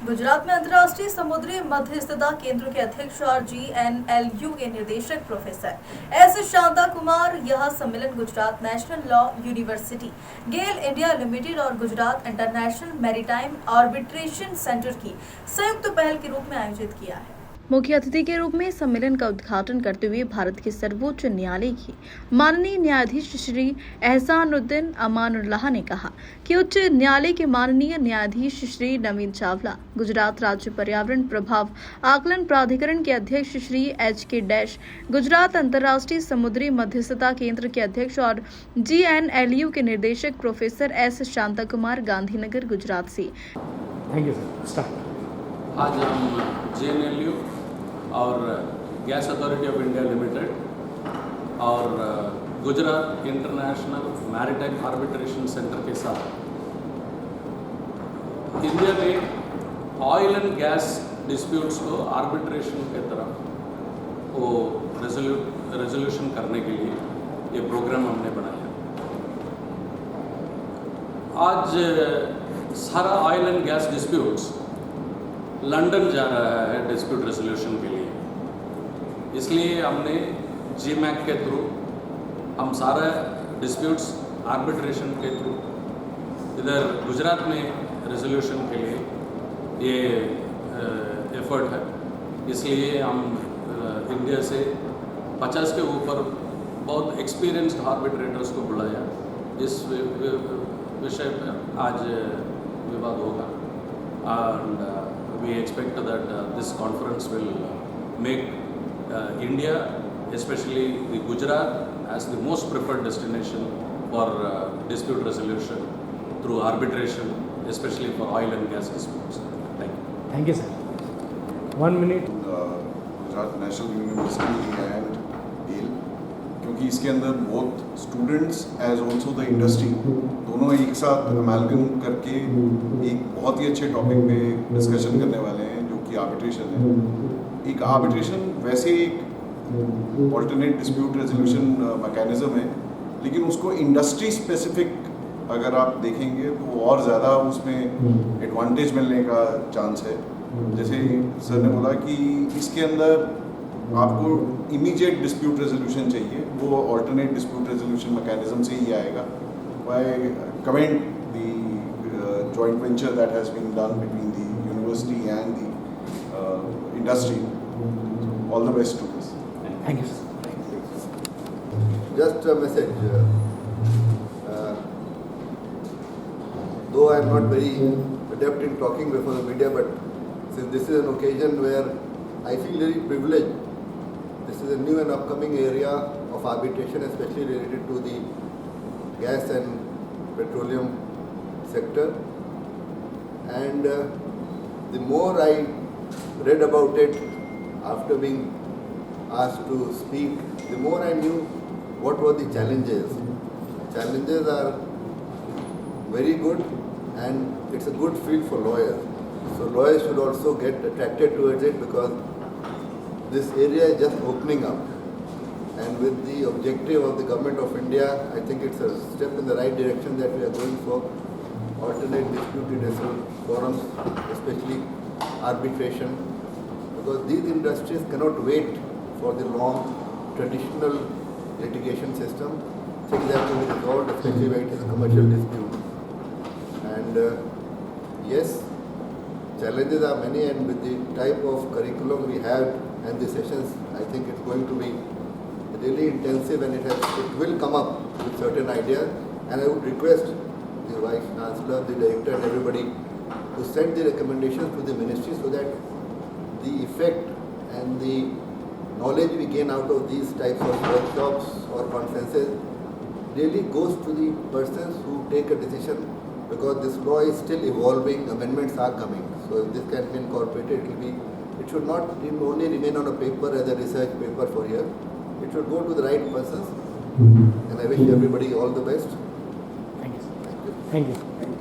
गुजरात में अंतर्राष्ट्रीय समुद्री मध्यस्थता केंद्र के अध्यक्ष और GNLU के निर्देशक प्रोफेसर एस शांता कुमार यह सम्मेलन गुजरात नेशनल लॉ यूनिवर्सिटी, गेल इंडिया लिमिटेड और Gujarat international maritime arbitration centre की संयुक्त पहल के रूप में आयोजित किया है। मुख्य अतिथि के रूप में सम्मेलन का उद्घाटन करते हुए भारत के सर्वोच्च न्यायालय की माननीय न्यायाधीश श्री एहसानुद्दीन अमानुल्लाह ने कहा कि उच्च न्यायालय के माननीय न्यायाधीश श्री नवीन चावला, गुजरात राज्य पर्यावरण प्रभाव आकलन प्राधिकरण के अध्यक्ष श्री HK, गुजरात अंतर्राष्ट्रीय समुद्री मध्यस्थता केंद्र के अध्यक्ष और GNLU के निर्देशक प्रोफेसर एस शांता कुमार, गांधीनगर, गुजरात से। Thank you sir. आज हम GNLU और gas authority of India limited और Gujarat international maritime arbitration centre के साथ इंडिया में ऑयल एंड गैस डिस्प्यूट्स को आर्बिट्रेशन के तरफ वो रेजोल्यूशन करने के लिए ये प्रोग्राम हमने बनाया। आज सारा oil and gas disputes London जा रहा है डिस्प्यूट रेजोल्यूशन के लिए, इसलिए हमने GMAC के थ्रू हम सारा डिस्प्यूट्स आर्बिट्रेशन के थ्रू इधर गुजरात में रेजोल्यूशन के लिए ये एफर्ट है। इसलिए हम इंडिया से 50 के ऊपर बहुत एक्सपीरियंस्ड आर्बिट्रेटर्स को बुलाया। इस विषय पर आज विवाद होगा and we expect that this conference will make India, especially the Gujarat, as the most preferred destination for dispute resolution through arbitration, especially for oil and gas disputes. Thank you. Thank you, sir. 1 minute. Gujarat national university and GAIL, क्योंकि इसके अंदर both students as also the industry दोनों एक साथ amalgam करके एक बहुत ही अच्छे टॉपिक पे डिस्कशन करने वाले हैं, जो कि आर्बिट्रेशन है। एक आर्बिट्रेशन वैसे एक ऑल्टरनेट डिस्प्यूट रेजोल्यूशन मैकेनिज्म है, लेकिन उसको इंडस्ट्री स्पेसिफिक अगर आप देखेंगे तो और ज़्यादा उसमें एडवांटेज मिलने का चांस है। जैसे सर ने बोला कि इसके अंदर आपको इमीडिएट डिस्प्यूट रेजोल्यूशन चाहिए, वो ऑल्टरनेट डिस्प्यूट रेजोल्यूशन मैकेनिज्म से ही आएगा। I comment the joint venture that has been done between the university and the industry. All the best to this. Thank you, sir. Just a message. Though I am not very adept in talking before the media, but since this is an occasion where I feel very privileged. This is a new and upcoming area of arbitration, especially related to the gas and petroleum sector. And the more I read about it after being asked to speak, the more I knew what were the challenges. Challenges are very good, and it's a good field for lawyers. So lawyers should also get attracted towards it, because this area is just opening up. And with the objective of the Government of India, I think it's a step in the right direction that we are going for alternate dispute resolution forums, especially arbitration, because these industries cannot wait for the long traditional litigation system. Things have to be resolved, especially when it is a commercial dispute. And yes, challenges are many, and with the type of curriculum we have and the sessions, I think it's going to be really intensive, and it will come up with certain ideas. And I would request the Vice Chancellor, the Director and everybody to send the recommendations to the Ministry, so that the effect and the knowledge we gain out of these types of workshops or conferences really goes to the persons who take a decision, because this law is still evolving, amendments are coming. So if this can be incorporated, it should not only remain on a paper as a research paper for here. It should go to the right persons. And I wish everybody all the best. Thank you, sir. Thank you. Thank you.